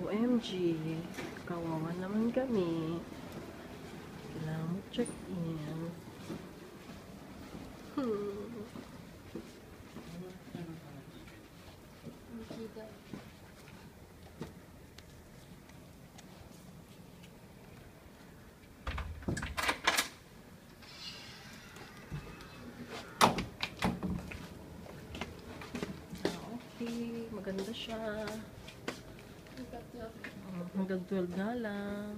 OMG, kawawa naman kami. Kailangan mo check-in. Okay, maganda siya. Hanggang 12 na lang.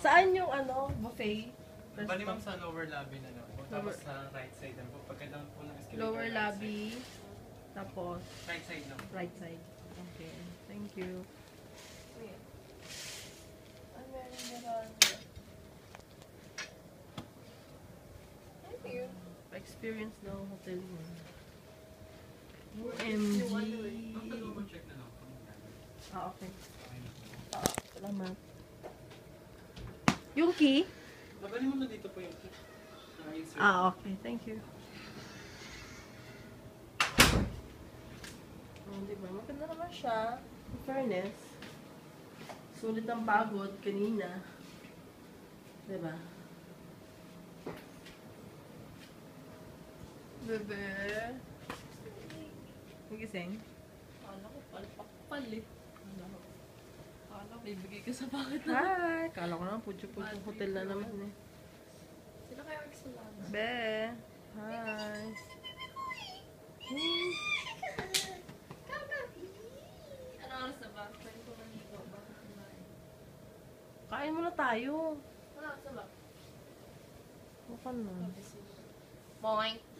Saan yung buffet? Bali ma'am sa lower lobby na lang po. Tapos sa right side na po. Pagkadang po ng escalator. Lower right lobby. side. Tapos, Right side lang. right side. Okay, thank you. Pa-experience daw ang hotel mo. OMG. Double check na lang po. Okay. Okay na po. Salamat. Yung key? Bali mo na dito po yung key. Okay. Thank you. Diba? Maganda naman siya. In fairness. Sulit ang pagod kanina. Diba? Bebe. Nagising? Kala ko palpak-pal eh. Kala ko ibigay ka sa bakit na. Hi! Kala ko naman putyo-putyo hotel na naman eh. Sila kaya magsalama? Be! Hi! Ano oras na ba? Pwede ko manigo. Bakit kumain? Kain muna tayo. Ano oras na ba? Bukan na. Boing!